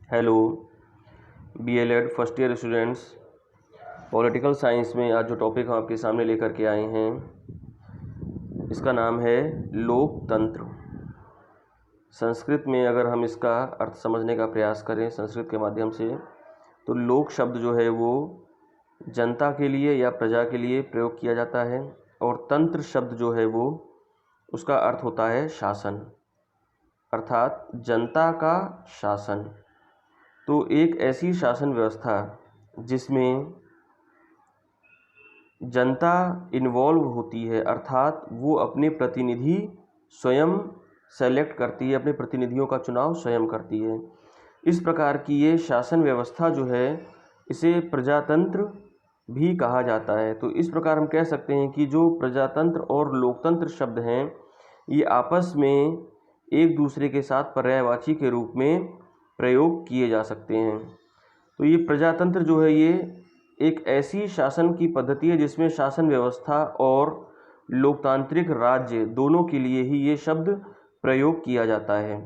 Hello B.El.Ed first year students. Political science में आज जो टॉपिक हम आपके सामने लेकर के आए हैं इसका नाम है लोकतंत्र। संस्कृत में अगर हम इसका अर्थ समझने का प्रयास करें संस्कृत के माध्यम से, तो लोक शब्द जो है वो जनता के लिए या प्रजा के लिए प्रयोग किया जाता है, और तंत्र शब्द जो है वो उसका अर्थ होता है शासन, अर्थात जनता का शासन। तो एक ऐसी शासन व्यवस्था जिसमें जनता इन्वॉल्व होती है, अर्थात वो अपने प्रतिनिधि स्वयं सेलेक्ट करती है, अपने प्रतिनिधियों का चुनाव स्वयं करती है। इस प्रकार की ये शासन व्यवस्था जो है इसे प्रजातंत्र भी कहा जाता है। तो इस प्रकार हम कह सकते हैं कि जो प्रजातंत्र और लोकतंत्र शब्द हैं ये आपस में एक दूसरे के साथ पर्यायवाची के रूप में प्रयोग किए जा सकते हैं। तो ये प्रजातंत्र जो है ये एक ऐसी शासन की पद्धति है जिसमें शासन व्यवस्था और लोकतांत्रिक राज्य दोनों के लिए ही ये शब्द प्रयोग किया जाता है।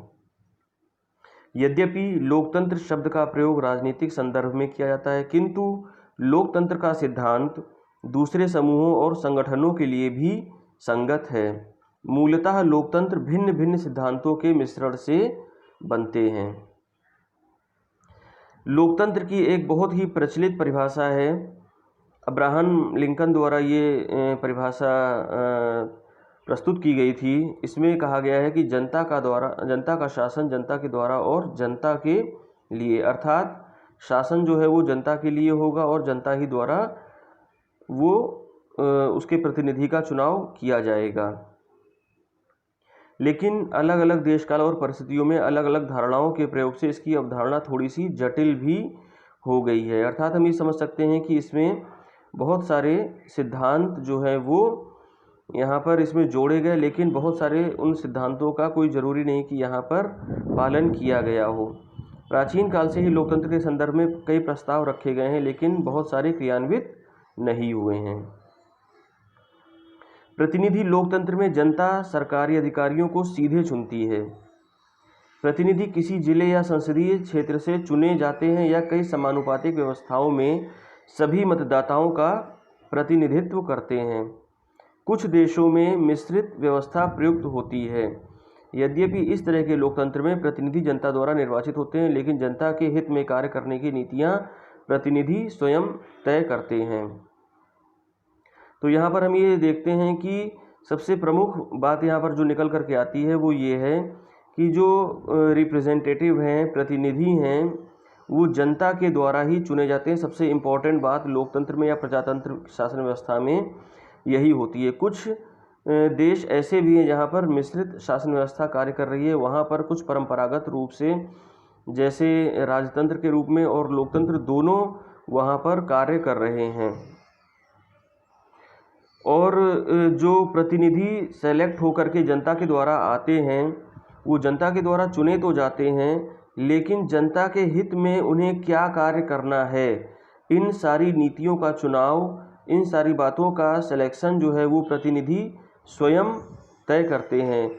यद्यपि लोकतंत्र शब्द का प्रयोग राजनीतिक संदर्भ में किया जाता है, किंतु लोकतंत्र का सिद्धांत दूसरे समूहों और संगठनों के लिए भी संगत है। मूलतः लोकतंत्र भिन्न भिन्न सिद्धांतों के मिश्रण से बनते हैं। लोकतंत्र की एक बहुत ही प्रचलित परिभाषा है, अब्राहम लिंकन द्वारा ये परिभाषा प्रस्तुत की गई थी। इसमें कहा गया है कि जनता का शासन जनता के द्वारा और जनता के लिए, अर्थात शासन जो है वो जनता के लिए होगा और जनता ही द्वारा वो उसके प्रतिनिधि का चुनाव किया जाएगा। लेकिन अलग अलग देश काल और परिस्थितियों में अलग अलग धारणाओं के प्रयोग से इसकी अवधारणा थोड़ी सी जटिल भी हो गई है। अर्थात हम ये समझ सकते हैं कि इसमें बहुत सारे सिद्धांत जो है वो यहाँ पर इसमें जोड़े गए, लेकिन बहुत सारे उन सिद्धांतों का कोई ज़रूरी नहीं कि यहाँ पर पालन किया गया हो। प्राचीन काल से ही लोकतंत्र के संदर्भ में कई प्रस्ताव रखे गए हैं, लेकिन बहुत सारे क्रियान्वित नहीं हुए हैं। प्रतिनिधि लोकतंत्र में जनता सरकारी अधिकारियों को सीधे चुनती है। प्रतिनिधि किसी जिले या संसदीय क्षेत्र से चुने जाते हैं या कई समानुपातिक व्यवस्थाओं में सभी मतदाताओं का प्रतिनिधित्व करते हैं। कुछ देशों में मिश्रित व्यवस्था प्रयुक्त होती है। यद्यपि इस तरह के लोकतंत्र में प्रतिनिधि जनता द्वारा निर्वाचित होते हैं, लेकिन जनता के हित में कार्य करने की नीतियां प्रतिनिधि स्वयं तय करते हैं। तो यहाँ पर हम ये देखते हैं कि सबसे प्रमुख बात यहाँ पर जो निकल करके आती है वो ये है कि जो रिप्रेजेंटेटिव हैं, प्रतिनिधि हैं, वो जनता के द्वारा ही चुने जाते हैं। सबसे इम्पॉर्टेंट बात लोकतंत्र में या प्रजातंत्र शासन व्यवस्था में यही होती है। कुछ देश ऐसे भी हैं जहाँ पर मिश्रित शासन व्यवस्था कार्य कर रही है, वहाँ पर कुछ परंपरागत रूप से जैसे राजतंत्र के रूप में और लोकतंत्र दोनों वहाँ पर कार्य कर रहे हैं। और जो प्रतिनिधि सेलेक्ट होकर के जनता के द्वारा आते हैं वो जनता के द्वारा चुने तो जाते हैं, लेकिन जनता के हित में उन्हें क्या कार्य करना है, इन सारी नीतियों का चुनाव, इन सारी बातों का सिलेक्शन जो है वो प्रतिनिधि स्वयं तय करते हैं।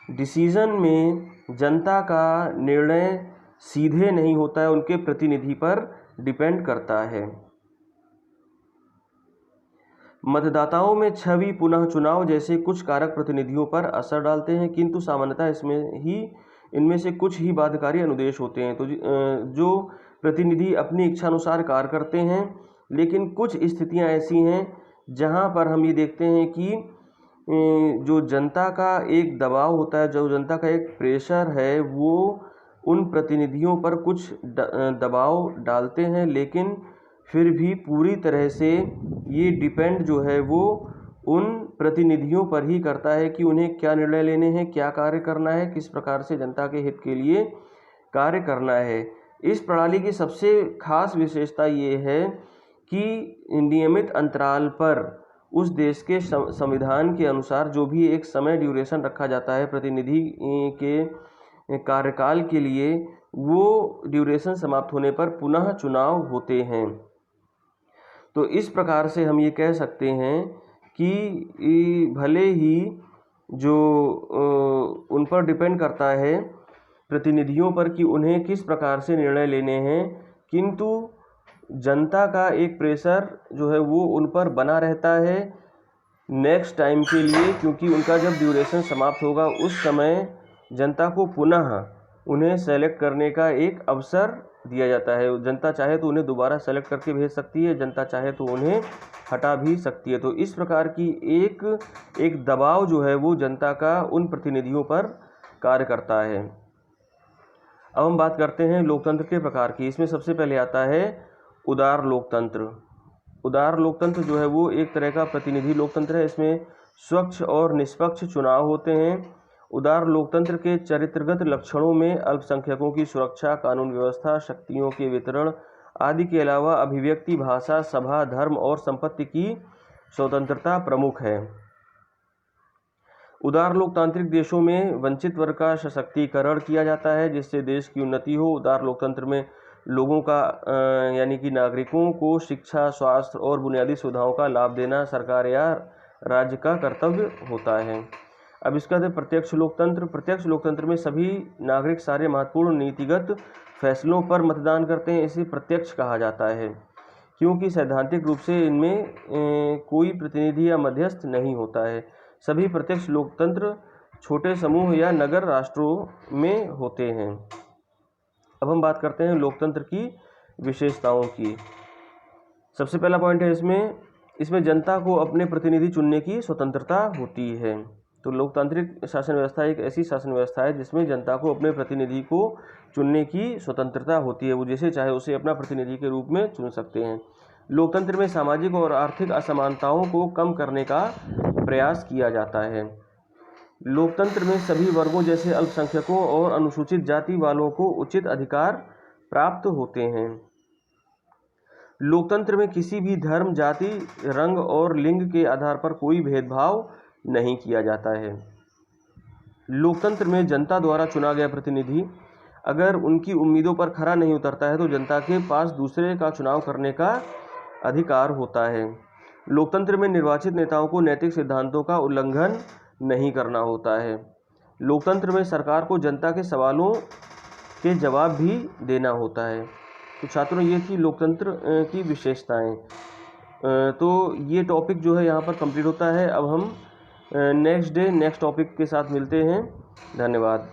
डिसीजन में जनता का निर्णय सीधे नहीं होता है, उनके प्रतिनिधि पर डिपेंड करता है। मतदाताओं में छवि पुनः चुनाव जैसे कुछ कारक प्रतिनिधियों पर असर डालते हैं, किंतु सामान्यतः इनमें से कुछ ही बाध्यकारी अनुदेश होते हैं। तो जो प्रतिनिधि अपनी इच्छा अनुसार कार्य करते हैं, लेकिन कुछ स्थितियां ऐसी हैं जहां पर हम ये देखते हैं कि जो जनता का एक दबाव होता है, जो जनता का एक प्रेशर है, वो उन प्रतिनिधियों पर कुछ दबाव डालते हैं, लेकिन फिर भी पूरी तरह से ये डिपेंड जो है वो उन प्रतिनिधियों पर ही करता है कि उन्हें क्या निर्णय लेने हैं, क्या कार्य करना है, किस प्रकार से जनता के हित के लिए कार्य करना है। इस प्रणाली की सबसे खास विशेषता ये है कि नियमित अंतराल पर उस देश के संविधान के अनुसार जो भी एक समय ड्यूरेशन रखा जाता है प्रतिनिधि के कार्यकाल के लिए, वो ड्यूरेशन समाप्त होने पर पुनः चुनाव होते हैं। तो इस प्रकार से हम ये कह सकते हैं कि भले ही जो उन पर डिपेंड करता है प्रतिनिधियों पर कि उन्हें किस प्रकार से निर्णय लेने हैं, किंतु जनता का एक प्रेशर जो है वो उन पर बना रहता है नेक्स्ट टाइम के लिए, क्योंकि उनका जब ड्यूरेशन समाप्त होगा उस समय जनता को पुनः उन्हें सेलेक्ट करने का एक अवसर दिया जाता है। जनता चाहे तो उन्हें दोबारा सेलेक्ट करके भेज सकती है, जनता चाहे तो उन्हें हटा भी सकती है। तो इस प्रकार की एक दबाव जो है वो जनता का उन प्रतिनिधियों पर कार्य करता है। अब हम बात करते हैं लोकतंत्र के प्रकार की। इसमें सबसे पहले आता है उदार लोकतंत्र। उदार लोकतंत्र जो है वो एक तरह का प्रतिनिधि लोकतंत्र है। इसमें स्वच्छ और निष्पक्ष चुनाव होते हैं। उदार लोकतंत्र के चरित्रगत लक्षणों में अल्पसंख्यकों की सुरक्षा, कानून व्यवस्था, शक्तियों के वितरण आदि के अलावा अभिव्यक्ति, भाषा, सभा, धर्म और संपत्ति की स्वतंत्रता प्रमुख है। उदार लोकतांत्रिक देशों में वंचित वर्ग का सशक्तिकरण किया जाता है जिससे देश की उन्नति हो। उदार लोकतंत्र में लोगों का यानी कि नागरिकों को शिक्षा, स्वास्थ्य और बुनियादी सुविधाओं का लाभ देना सरकार या राज्य का कर्तव्य होता है। अब इसका है प्रत्यक्ष लोकतंत्र। प्रत्यक्ष लोकतंत्र में सभी नागरिक सारे महत्वपूर्ण नीतिगत फैसलों पर मतदान करते हैं। इसे प्रत्यक्ष कहा जाता है क्योंकि सैद्धांतिक रूप से इनमें कोई प्रतिनिधि या मध्यस्थ नहीं होता है। सभी प्रत्यक्ष लोकतंत्र छोटे समूह या नगर राष्ट्रों में होते हैं। अब हम बात करते हैं लोकतंत्र की विशेषताओं की। सबसे पहला पॉइंट है इसमें जनता को अपने प्रतिनिधि चुनने की स्वतंत्रता होती है। तो लोकतांत्रिक शासन व्यवस्था एक ऐसी शासन व्यवस्था है जिसमें जनता को अपने प्रतिनिधि को चुनने की स्वतंत्रता होती है। वो जैसे चाहे उसे अपना प्रतिनिधि के रूप में चुन सकते हैं। लोकतंत्र में सामाजिक और आर्थिक असमानताओं को कम करने का प्रयास किया जाता है। लोकतंत्र में सभी वर्गों जैसे अल्पसंख्यकों और अनुसूचित जाति वालों को उचित अधिकार प्राप्त होते हैं। लोकतंत्र में किसी भी धर्म, जाति, रंग और लिंग के आधार पर कोई भेदभाव नहीं किया जाता है। लोकतंत्र में जनता द्वारा चुना गया प्रतिनिधि अगर उनकी उम्मीदों पर खरा नहीं उतरता है तो जनता के पास दूसरे का चुनाव करने का अधिकार होता है। लोकतंत्र में निर्वाचित नेताओं को नैतिक सिद्धांतों का उल्लंघन नहीं करना होता है। लोकतंत्र में सरकार को जनता के सवालों के जवाब भी देना होता है। तो छात्रों, ये थी लोकतंत्र की विशेषताएं। तो ये टॉपिक जो है यहाँ पर कंप्लीट होता है। अब हम नेक्स्ट टॉपिक के साथ मिलते हैं। धन्यवाद।